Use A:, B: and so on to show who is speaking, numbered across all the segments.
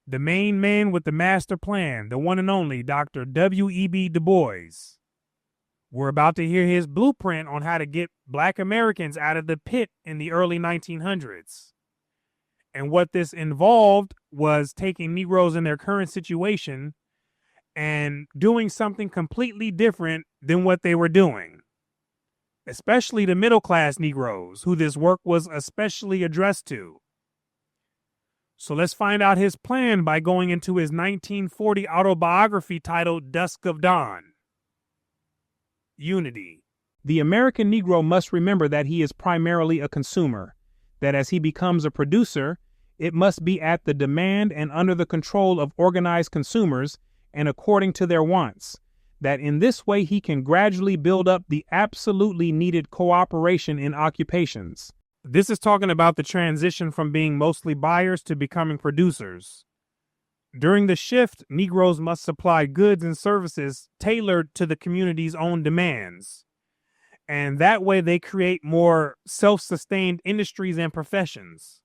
A: The main man with the master plan, the one and only Dr. W.E.B. Du Bois. We're about to hear his blueprint on how to get Black Americans out of the pit in the early 1900s. And what this involved was taking Negroes in their current situation and doing something completely different than what they were doing, especially the middle-class Negroes, who this work was especially addressed to. So let's find out his plan by going into his 1940 autobiography titled Dusk of Dawn. Unity.
B: The American Negro must remember that he is primarily a consumer, that as he becomes a producer, it must be at the demand and under the control of organized consumers and according to their wants, that in this way he can gradually build up the absolutely needed cooperation in occupations.
A: This is talking about the transition from being mostly buyers to becoming producers. During the shift, Negroes must supply goods and services tailored to the community's own demands. And that way they create more self-sustained industries and professions.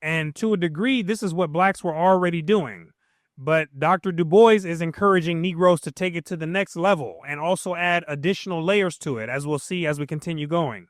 A: And to a degree, this is what blacks were already doing. But Dr. Du Bois is encouraging Negroes to take it to the next level and also add additional layers to it, as we'll see as we continue going.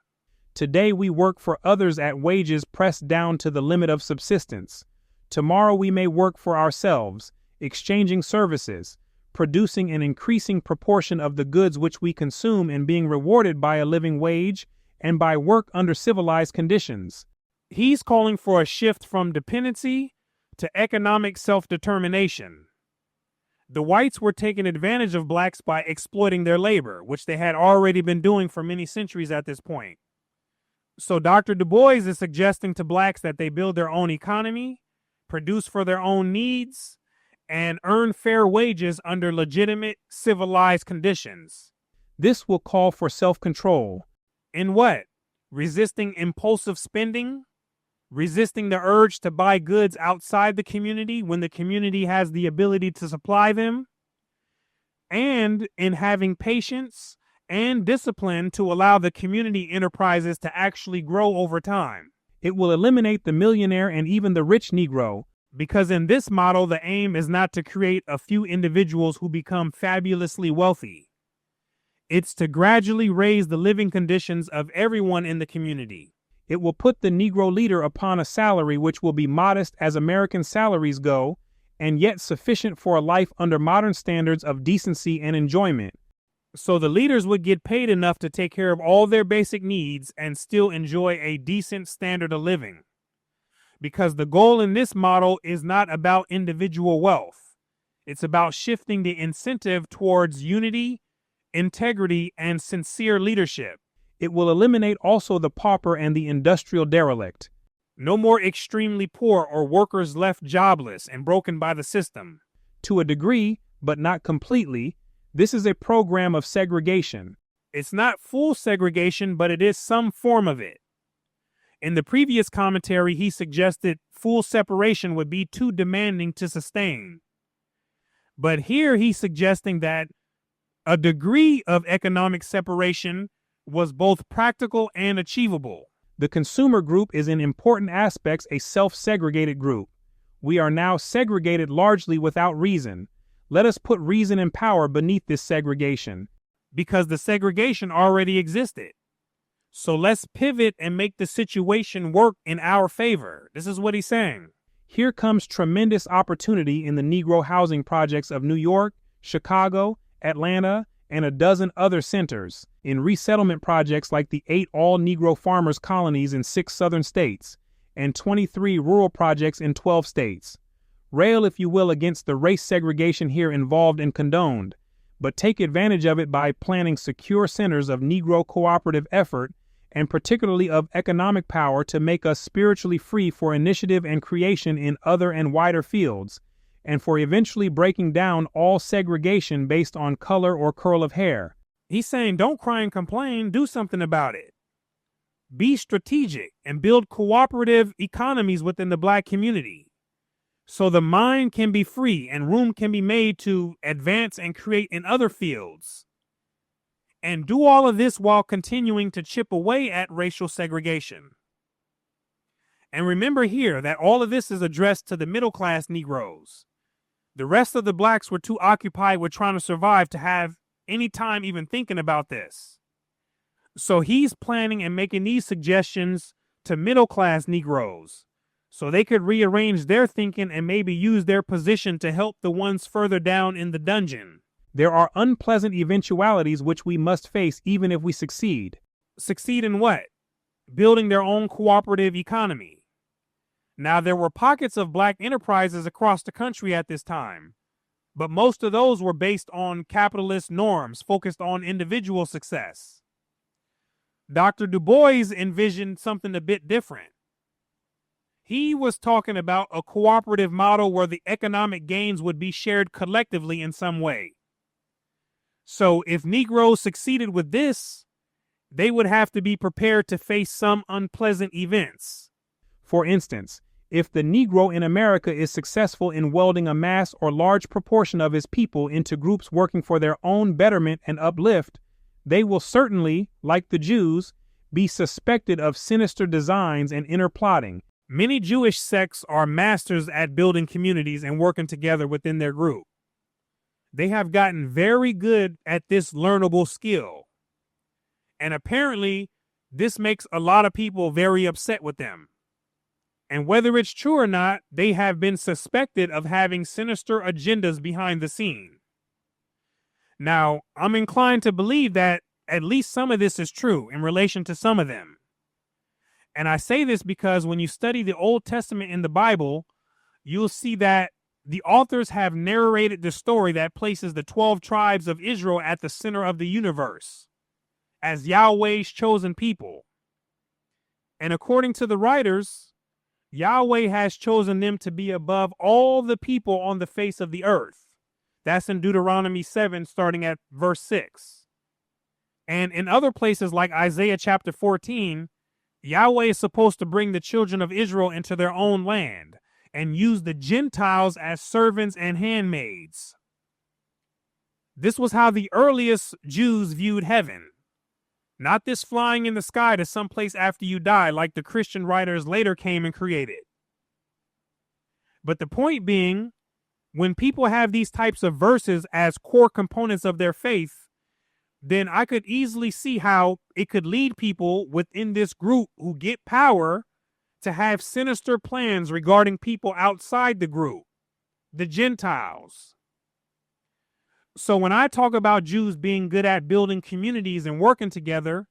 B: Today we work for others at wages pressed down to the limit of subsistence. Tomorrow we may work for ourselves, exchanging services, producing an increasing proportion of the goods which we consume and being rewarded by a living wage and by work under civilized conditions.
A: He's calling for a shift from dependency to economic self-determination. The whites were taking advantage of blacks by exploiting their labor, which they had already been doing for many centuries at this point. So Dr. Du Bois is suggesting to blacks that they build their own economy, produce for their own needs, and earn fair wages under legitimate, civilized conditions.
B: This will call for self-control.
A: In what? Resisting impulsive spending? Resisting the urge to buy goods outside the community when the community has the ability to supply them? And in having patience and discipline to allow the community enterprises to actually grow over time.
B: It will eliminate the millionaire and even the rich Negro,
A: because in this model, the aim is not to create a few individuals who become fabulously wealthy. It's to gradually raise the living conditions of everyone in the community.
B: It will put the Negro leader upon a salary which will be modest as American salaries go, and yet sufficient for a life under modern standards of decency and enjoyment.
A: So the leaders would get paid enough to take care of all their basic needs and still enjoy a decent standard of living. Because the goal in this model is not about individual wealth. It's about shifting the incentive towards unity, integrity, and sincere leadership.
B: It will eliminate also the pauper and the industrial derelict.
A: No more extremely poor or workers left jobless and broken by the system.
B: To a degree, but not completely, this is a program of segregation.
A: It's not full segregation, but it is some form of it. In the previous commentary, he suggested full separation would be too demanding to sustain. But here he's suggesting that a degree of economic separation was both practical and achievable.
B: The consumer group is in important aspects a self-segregated group. We are now segregated largely without reason. Let us put reason and power beneath this segregation.
A: Because the segregation already existed. So let's pivot and make the situation work in our favor. This is what he's saying.
B: Here comes tremendous opportunity in the Negro housing projects of New York, Chicago, Atlanta, and a dozen other centers, in resettlement projects like the 8 all-Negro farmers colonies in 6 southern states, and 23 rural projects in 12 states. Rail, if you will, against the race segregation here involved and condoned, but take advantage of it by planning secure centers of Negro cooperative effort and particularly of economic power to make us spiritually free for initiative and creation in other and wider fields, and for eventually breaking down all segregation based on color or curl of hair.
A: He's saying don't cry and complain, do something about it. Be strategic and build cooperative economies within the black community, so the mind can be free and room can be made to advance and create in other fields. And do all of this while continuing to chip away at racial segregation. And remember here that all of this is addressed to the middle class Negroes. The rest of the blacks were too occupied with trying to survive to have any time even thinking about this. So he's planning and making these suggestions to middle class Negroes so they could rearrange their thinking and maybe use their position to help the ones further down in the dungeon.
B: There are unpleasant eventualities which we must face even if we succeed.
A: Succeed in what? Building their own cooperative economy. Now, there were pockets of black enterprises across the country at this time, but most of those were based on capitalist norms focused on individual success. Dr. Du Bois envisioned something a bit different. He was talking about a cooperative model where the economic gains would be shared collectively in some way. So if Negroes succeeded with this, they would have to be prepared to face some unpleasant events.
B: For instance, if the Negro in America is successful in welding a mass or large proportion of his people into groups working for their own betterment and uplift, they will certainly, like the Jews, be suspected of sinister designs and inner plotting.
A: Many Jewish sects are masters at building communities and working together within their group. They have gotten very good at this learnable skill. And apparently, this makes a lot of people very upset with them. And whether it's true or not, they have been suspected of having sinister agendas behind the scene. Now, I'm inclined to believe that at least some of this is true in relation to some of them. And I say this because when you study the Old Testament in the Bible, you'll see that the authors have narrated the story that places the 12 tribes of Israel at the center of the universe as Yahweh's chosen people. And according to the writers, Yahweh has chosen them to be above all the people on the face of the earth. That's in Deuteronomy 7, starting at verse 6. And in other places like Isaiah chapter 14, Yahweh is supposed to bring the children of Israel into their own land and use the Gentiles as servants and handmaids. This was how the earliest Jews viewed heaven. Not this flying in the sky to someplace after you die like the Christian writers later came and created. But the point being, when people have these types of verses as core components of their faith, then I could easily see how it could lead people within this group who get power to have sinister plans regarding people outside the group, the Gentiles. So when I talk about Jews being good at building communities and working together,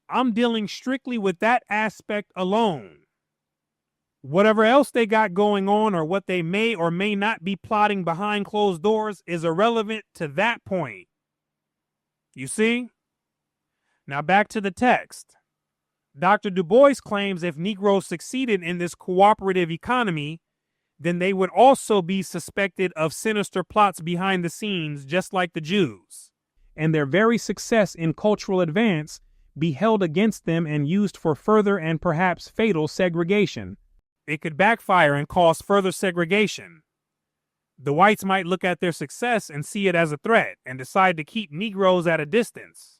A: I'm dealing strictly with that aspect alone. Whatever else they got going on or what they may or may not be plotting behind closed doors is irrelevant to that point. You see? Now back to the text. Dr. Du Bois claims if Negroes succeeded in this cooperative economy, then they would also be suspected of sinister plots behind the scenes, just like the Jews.
B: And their very success in cultural advance be held against them and used for further and perhaps fatal segregation.
A: It could backfire and cause further segregation. The whites might look at their success and see it as a threat and decide to keep Negroes at a distance.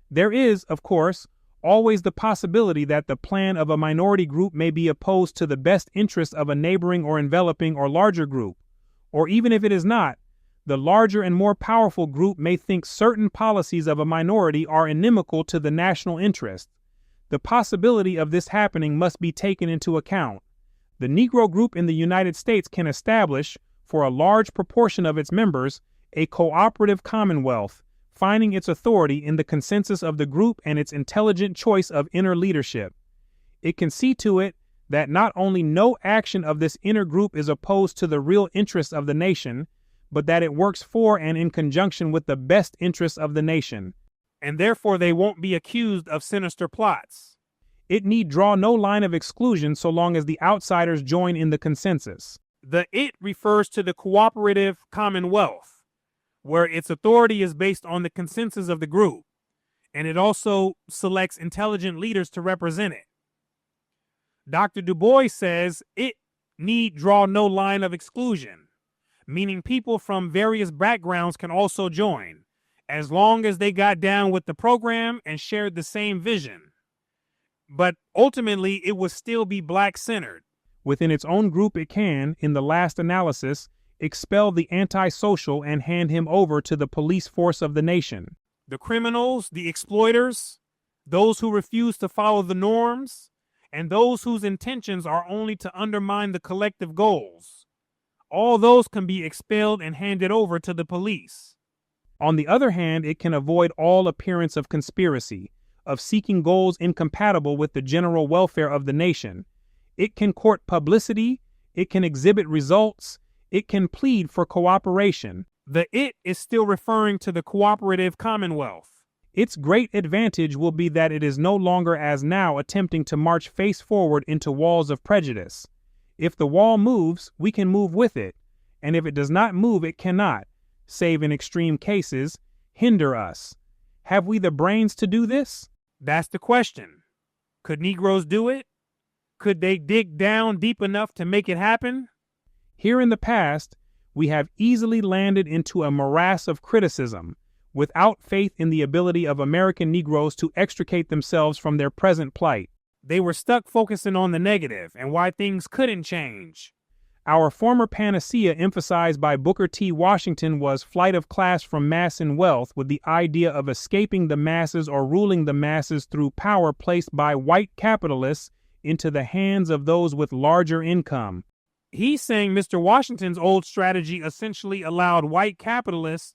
B: There is, of course, always the possibility that the plan of a minority group may be opposed to the best interest of a neighboring or enveloping or larger group. Or even if it is not, the larger and more powerful group may think certain policies of a minority are inimical to the national interest. The possibility of this happening must be taken into account. The Negro group in the United States can establish, for a large proportion of its members, a cooperative commonwealth, finding its authority in the consensus of the group and its intelligent choice of inner leadership. It can see to it that not only no action of this inner group is opposed to the real interests of the nation, but that it works for and in conjunction with the best interests of the nation.
A: And therefore they won't be accused of sinister plots.
B: It need draw no line of exclusion so long as the outsiders join in the consensus.
A: The it refers to the cooperative commonwealth, where its authority is based on the consensus of the group, and it also selects intelligent leaders to represent it. Dr. Du Bois says it need draw no line of exclusion, meaning people from various backgrounds can also join, as long as they got down with the program and shared the same vision. but ultimately it would still be black-centered.
B: Within its own group, it can, in the last analysis, expel the antisocial and hand him over to the police force of the nation.
A: The criminals, the exploiters, those who refuse to follow the norms, and those whose intentions are only to undermine the collective goals. All those can be expelled and handed over to the police.
B: On the other hand, it can avoid all appearance of conspiracy, of seeking goals incompatible with the general welfare of the nation. It can court publicity, it can exhibit results, it can plead for cooperation.
A: The "it" is still referring to the cooperative commonwealth.
B: Its great advantage will be that it is no longer as now attempting to march face forward into walls of prejudice. If the wall moves, we can move with it, and if it does not move, it cannot, save in extreme cases, hinder us. Have we the brains to do this?
A: That's the question. Could Negroes do it? Could they dig down deep enough to make it happen?
B: Here in the past, we have easily landed into a morass of criticism, without faith in the ability of American Negroes to extricate themselves from their present plight.
A: They were stuck focusing on the negative and why things couldn't change.
B: Our former panacea emphasized by Booker T. Washington was flight of class from mass and wealth, with the idea of escaping the masses or ruling the masses through power placed by white capitalists into the hands of those with larger income.
A: He's saying Mr. Washington's old strategy essentially allowed white capitalists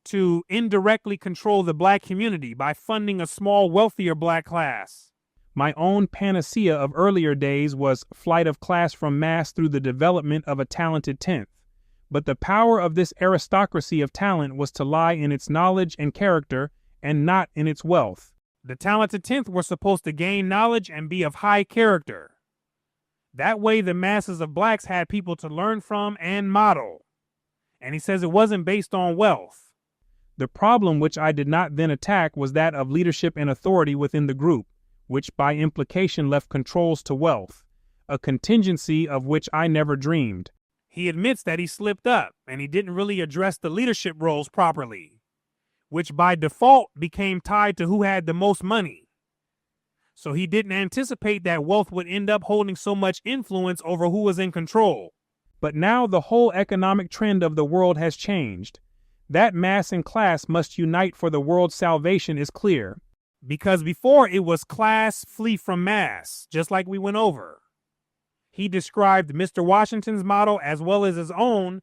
A: to indirectly control the black community by funding a small, wealthier black class.
B: My own panacea of earlier days was flight of class from mass through the development of a talented tenth. But the power of this aristocracy of talent was to lie in its knowledge and character, and not in its wealth.
A: The talented tenth were supposed to gain knowledge and be of high character. That way the masses of blacks had people to learn from and model. And he says it wasn't based on wealth.
B: The problem which I did not then attack was that of leadership and authority within the group, which by implication left controls to wealth, a contingency of which I never dreamed.
A: He admits that he slipped up and he didn't really address the leadership roles properly, which by default became tied to who had the most money. So he didn't anticipate that wealth would end up holding so much influence over who was in control.
B: But now the whole economic trend of the world has changed. That mass and class must unite for the world's salvation is clear.
A: Because before it was class flee from mass, just like we went over. He described Mr. Washington's model as well as his own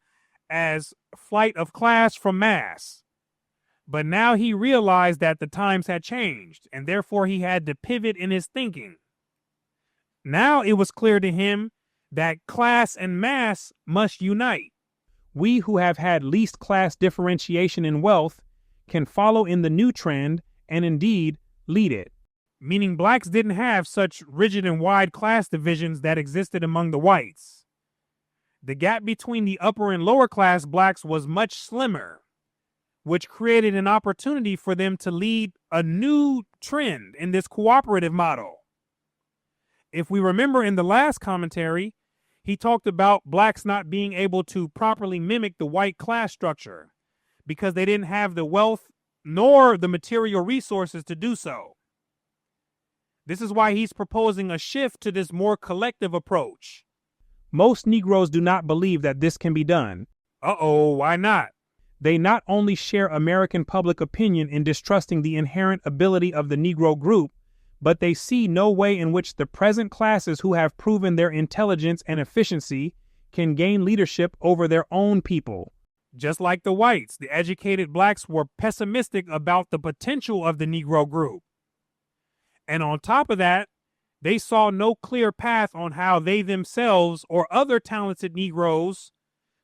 A: as flight of class from mass. But now he realized that the times had changed, and therefore he had to pivot in his thinking. Now it was clear to him that class and mass must unite.
B: We who have had least class differentiation in wealth can follow in the new trend and indeed lead it.
A: Meaning blacks didn't have such rigid and wide class divisions that existed among the whites. The gap between the upper and lower class blacks was much slimmer, which created an opportunity for them to lead a new trend in this cooperative model. If we remember in the last commentary, he talked about blacks not being able to properly mimic the white class structure because they didn't have the wealth nor the material resources to do so. This is why he's proposing a shift to this more collective approach.
B: Most Negroes do not believe that this can be done.
A: Why not?
B: They not only share American public opinion in distrusting the inherent ability of the Negro group, but they see no way in which the present classes who have proven their intelligence and efficiency can gain leadership over their own people.
A: Just like the whites, the educated blacks were pessimistic about the potential of the Negro group. And on top of that, they saw no clear path on how they themselves or other talented Negroes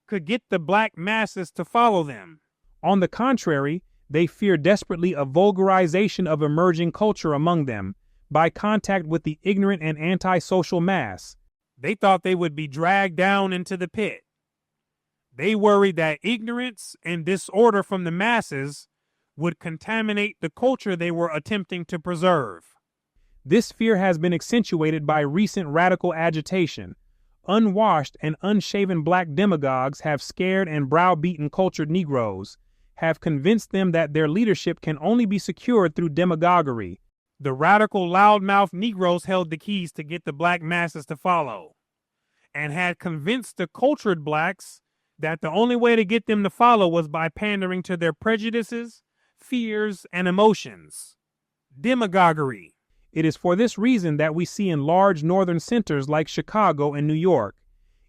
A: could get the black masses to follow them.
B: On the contrary, they fear desperately a vulgarization of emerging culture among them by contact with the ignorant and antisocial mass.
A: They thought they would be dragged down into the pit. They worried that ignorance and disorder from the masses would contaminate the culture they were attempting to preserve.
B: This fear has been accentuated by recent radical agitation. Unwashed and unshaven black demagogues have scared and browbeaten cultured Negroes, have convinced them that their leadership can only be secured through demagoguery.
A: The radical loudmouth Negroes held the keys to get the black masses to follow, and had convinced the cultured blacks that the only way to get them to follow was by pandering to their prejudices, fears, and emotions. Demagoguery.
B: It is for this reason that we see in large northern centers like Chicago and New York,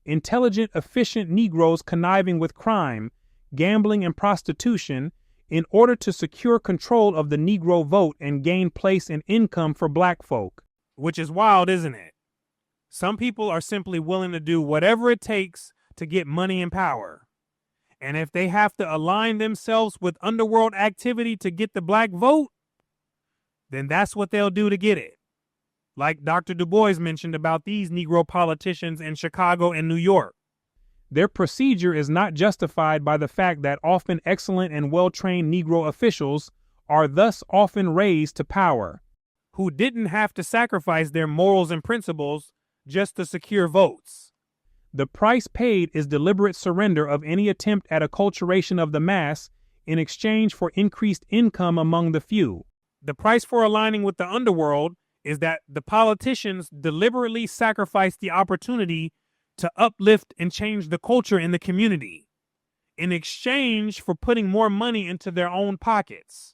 B: intelligent, efficient Negroes conniving with crime, gambling, and prostitution in order to secure control of the Negro vote and gain place and income for black folk.
A: Which is wild, isn't it? Some people are simply willing to do whatever it takes to get money and power. And if they have to align themselves with underworld activity to get the black vote, then that's what they'll do to get it. Like Dr. Du Bois mentioned about these Negro politicians in Chicago and New York.
B: Their procedure is not justified by the fact that often excellent and well-trained Negro officials are thus often raised to power,
A: who didn't have to sacrifice their morals and principles just to secure votes.
B: The price paid is deliberate surrender of any attempt at acculturation of the mass in exchange for increased income among the few.
A: The price for aligning with the underworld is that the politicians deliberately sacrifice the opportunity to uplift and change the culture in the community in exchange for putting more money into their own pockets.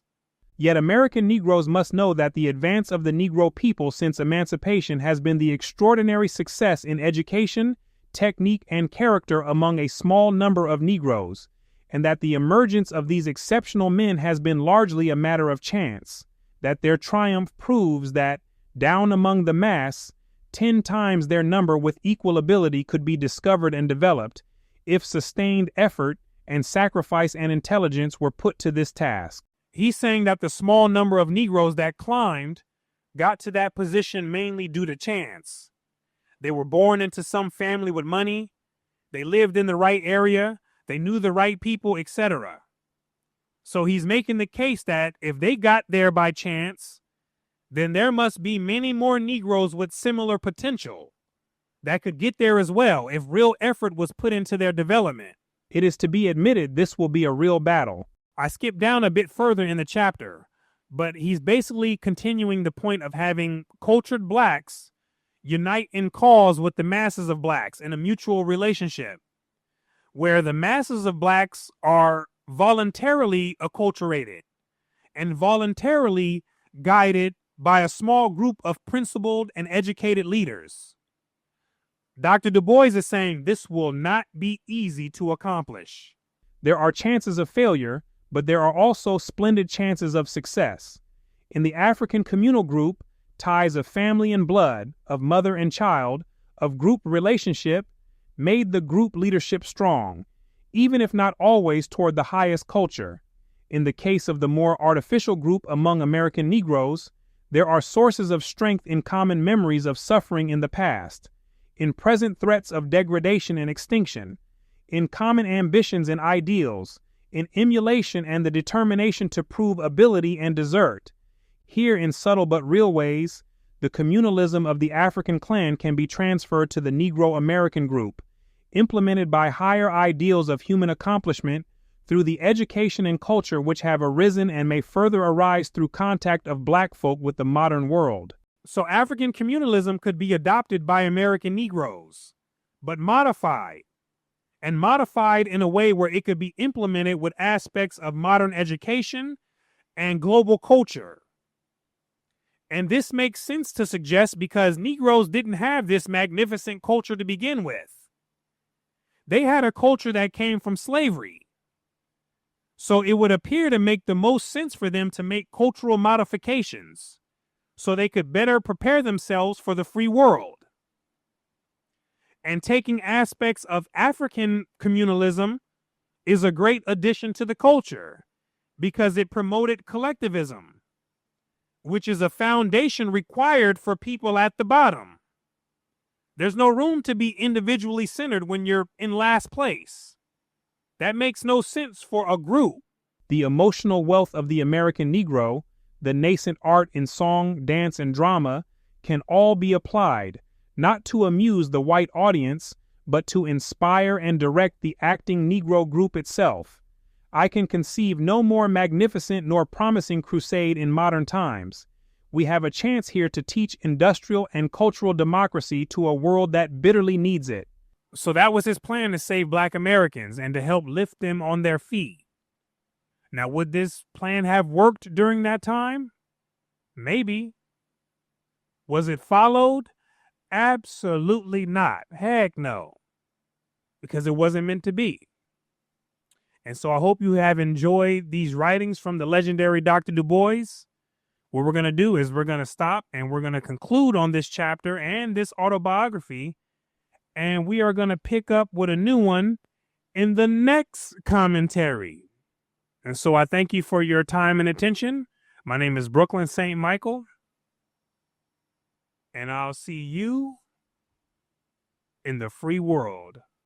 B: Yet American Negroes must know that the advance of the Negro people since emancipation has been the extraordinary success in education, technique, and character among a small number of Negroes, and that the emergence of these exceptional men has been largely a matter of chance, that their triumph proves that, down among the mass, 10 times their number with equal ability could be discovered and developed if sustained effort and sacrifice and intelligence were put to this task.
A: He's saying that the small number of Negroes that climbed got to that position mainly due to chance. They were born into some family with money, they lived in the right area, they knew the right people, etc. So he's making the case that if they got there by chance, then there must be many more Negroes with similar potential that could get there as well if real effort was put into their development.
B: It is to be admitted this will be a real battle.
A: I skipped down a bit further in the chapter, but he's basically continuing the point of having cultured blacks unite in cause with the masses of blacks in a mutual relationship, where the masses of blacks are voluntarily acculturated and voluntarily guided by a small group of principled and educated leaders. Dr. Du Bois is saying this will not be easy to accomplish.
B: There are chances of failure, but there are also splendid chances of success. In the African communal group, ties of family and blood, of mother and child, of group relationship, made the group leadership strong, even if not always toward the highest culture. In the case of the more artificial group among American Negroes, there are sources of strength in common memories of suffering in the past, in present threats of degradation and extinction, in common ambitions and ideals, in emulation and the determination to prove ability and desert. Here, in subtle but real ways, the communalism of the African clan can be transferred to the Negro American group, implemented by higher ideals of human accomplishment through the education and culture which have arisen and may further arise through contact of black folk with the modern world.
A: So African communalism could be adopted by American Negroes, but modified in a way where it could be implemented with aspects of modern education and global culture. And this makes sense to suggest because Negroes didn't have this magnificent culture to begin with. They had a culture that came from slavery. So it would appear to make the most sense for them to make cultural modifications so they could better prepare themselves for the free world. And taking aspects of African communalism is a great addition to the culture because it promoted collectivism, which is a foundation required for people at the bottom. There's no room to be individually centered when you're in last place. That makes no sense for a group.
B: The emotional wealth of the American Negro, the nascent art in song, dance, and drama, can all be applied, not to amuse the white audience, but to inspire and direct the acting Negro group itself. I can conceive no more magnificent nor promising crusade in modern times. We have a chance here to teach industrial and cultural democracy to a world that bitterly needs it.
A: So that was his plan, to save Black Americans and to help lift them on their feet. Now, would this plan have worked during that time? Maybe. Was it followed? Absolutely not. Heck no. Because it wasn't meant to be. And so I hope you have enjoyed these writings from the legendary Dr. Du Bois. What we're going to do is we're going to stop and we're going to conclude on this chapter and this autobiography. And we are going to pick up with a new one in the next commentary. And so I thank you for your time and attention. My name is Brooklyn St. Michael. And I'll see you in the free world.